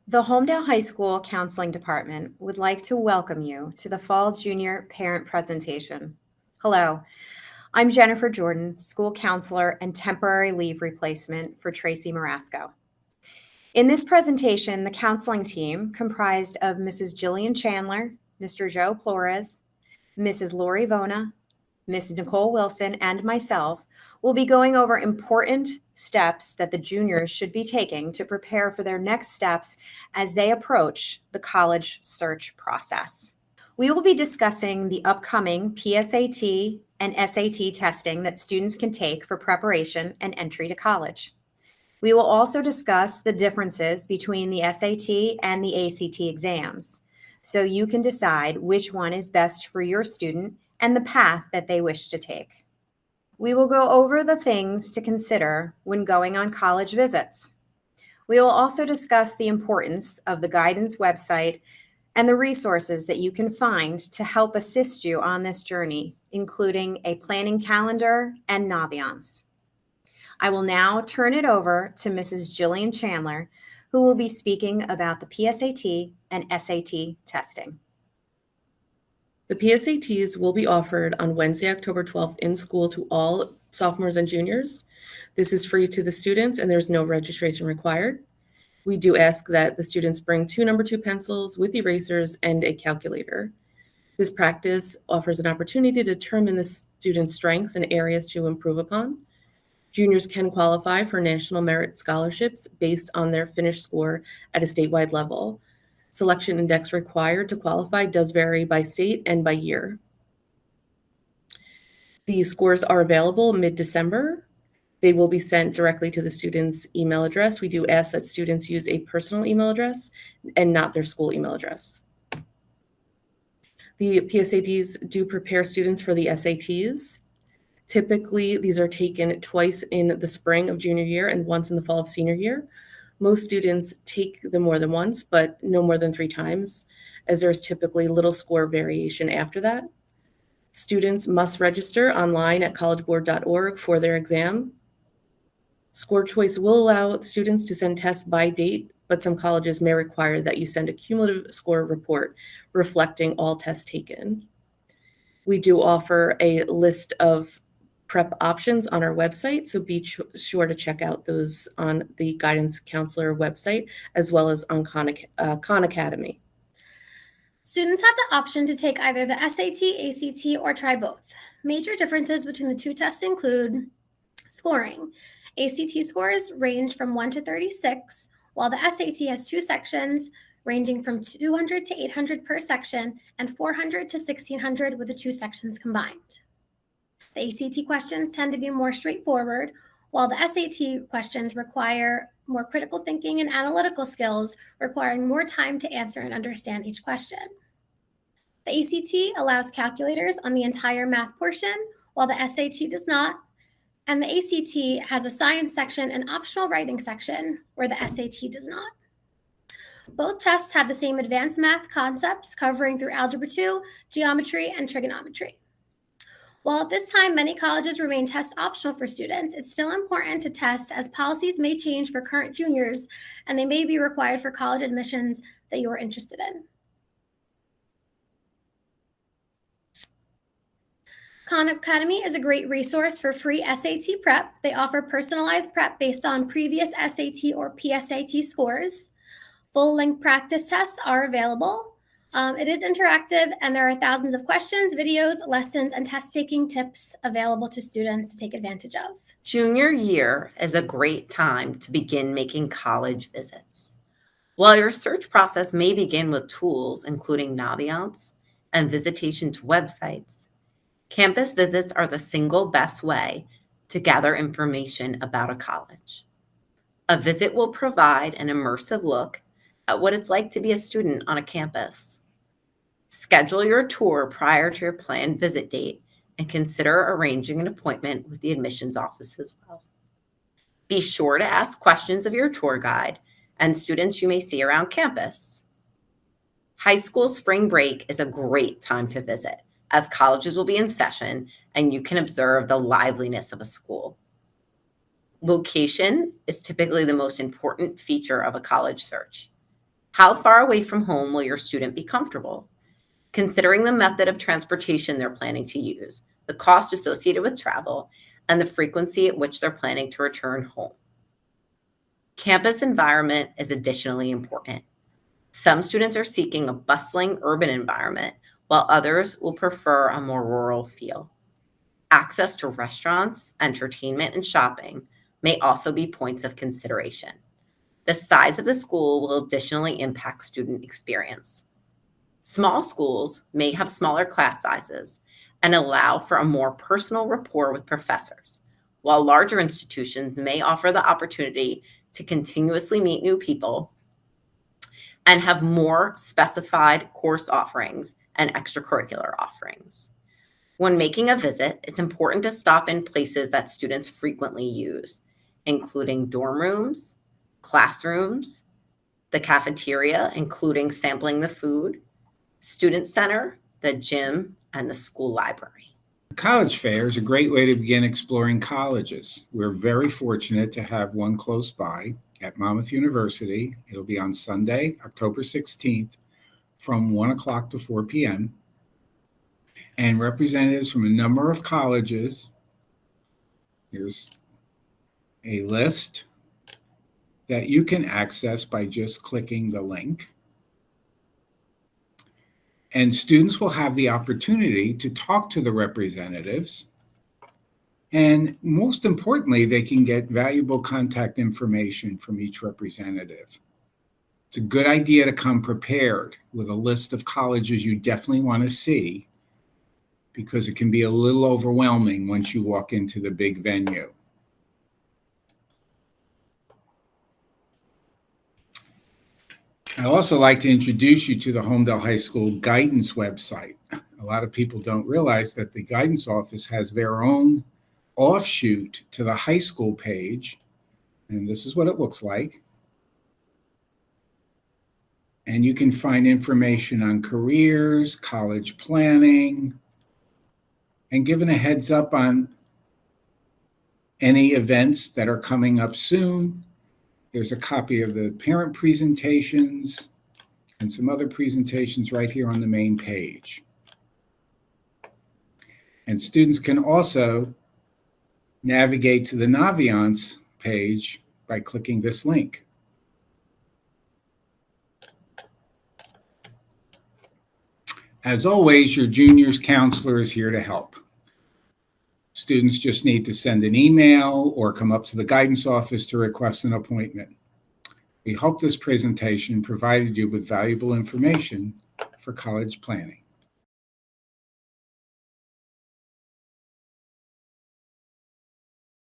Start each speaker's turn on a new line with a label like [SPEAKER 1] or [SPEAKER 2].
[SPEAKER 1] The Homedale High School Counseling Department would like to welcome you to the Fall Junior Parent Presentation. Hello, I'm Jennifer Jordan, school counselor and temporary leave replacement for Tracy Marasco. In this presentation, the counseling team, comprised of Mrs. Jillian Chandler, Mr. Joe Flores, Mrs. Lori Vona, Ms. Nicole Wilson, and myself, will be going over important steps that the juniors should be taking to prepare for their next steps as they approach the college search process. We will be discussing the upcoming PSAT and SAT testing that students can take for preparation and entry to college. We will also discuss the differences between the SAT and the ACT exams, so you can decide which one is best for your student and the path that they wish to take. We will go over the things to consider when going on college visits. We will also discuss the importance of the guidance website and the resources that you can find to help assist you on this journey, including a planning calendar and Naviance. I will now turn it over to Mrs. Jillian Chandler, who will be speaking about the PSAT and SAT testing.
[SPEAKER 2] The PSATs will be offered on Wednesday, October 12th in school to all sophomores and juniors. This is free to the students and there's no registration required. We do ask that the students bring 2 number 2 pencils with erasers and a calculator. This practice offers an opportunity to determine the students' strengths and areas to improve upon. Juniors can qualify for national merit scholarships based on their finished score at a statewide level. Selection index required to qualify does vary by state and by year. These scores are available mid-December. They will be sent directly to the student's email address. We do ask that students use a personal email address and not their school email address. The PSATs do prepare students for the SATs. Typically, these are taken twice in the spring of junior year and once in the fall of senior year. Most students take them more than once, but no more than 3 times, as there is typically little score variation after that. Students must register online at collegeboard.org for their exam. Score choice will allow students to send tests by date, but some colleges may require that you send a cumulative score report reflecting all tests taken. We do offer a list of prep options on our website, so be sure to check out those on the Guidance Counselor website, as well as on Khan Academy.
[SPEAKER 3] Students have the option to take either the SAT, ACT, or try both. Major differences between the 2 tests include scoring. ACT scores range from 1 to 36, while the SAT has 2 sections ranging from 200 to 800 per section and 400 to 1600 with the 2 sections combined. The ACT questions tend to be more straightforward, while the SAT questions require more critical thinking and analytical skills, requiring more time to answer and understand each question. The ACT allows calculators on the entire math portion, while the SAT does not, and the ACT has a science section and optional writing section, where the SAT does not. Both tests have the same advanced math concepts covering through Algebra 2, geometry, and trigonometry. While at this time many colleges remain test optional for students, it's still important to test as policies may change for current juniors and they may be required for college admissions that you are interested in. Khan Academy is a great resource for free SAT prep. They offer personalized prep based on previous SAT or PSAT scores. Full-length practice tests are available. It is interactive, and there are thousands of questions, videos, lessons, and test-taking tips available to students to take advantage of.
[SPEAKER 4] Junior year is a great time to begin making college visits. While your search process may begin with tools including Naviance and visitation to websites, campus visits are the single best way to gather information about a college. A visit will provide an immersive look at what it's like to be a student on a campus. Schedule your tour prior to your planned visit date and consider arranging an appointment with the admissions office as well. Be sure to ask questions of your tour guide and students you may see around campus. High school spring break is a great time to visit, as colleges will be in session and you can observe the liveliness of a school. Location is typically the most important feature of a college search. How far away from home will your student be comfortable? Considering the method of transportation they're planning to use, the cost associated with travel, and the frequency at which they're planning to return home. Campus environment is additionally important. Some students are seeking a bustling urban environment, while others will prefer a more rural feel. Access to restaurants, entertainment, and shopping may also be points of consideration. The size of the school will additionally impact student experience. Small schools may have smaller class sizes and allow for a more personal rapport with professors, while larger institutions may offer the opportunity to continuously meet new people and have more specified course offerings and extracurricular offerings. When making a visit, it's important to stop in places that students frequently use, including dorm rooms, classrooms, the cafeteria, including sampling the food, student center, the gym, and the school library.
[SPEAKER 5] The college fair is a great way to begin exploring colleges. We're very fortunate to have one close by at Monmouth University. It'll be on Sunday, October 16th from 1 o'clock to 4 p.m. And representatives from a number of colleges. Here's a list that you can access by just clicking the link. And students will have the opportunity to talk to the representatives. And most importantly, they can get valuable contact information from each representative. It's a good idea to come prepared with a list of colleges you definitely want to see, because it can be a little overwhelming once you walk into the big venue. I'd also like to introduce you to the Homedale High School guidance website. A lot of people don't realize that the guidance office has their own offshoot to the high school page, and this is what it looks like. And you can find information on careers, college planning, and given a heads up on any events that are coming up soon. There's a copy of the parent presentations and some other presentations right here on the main page. And students can also navigate to the Naviance page by clicking this link. As always, your juniors counselor is here to help. Students just need to send an email or come up to the guidance office to request an appointment. We hope this presentation provided you with valuable information for college planning.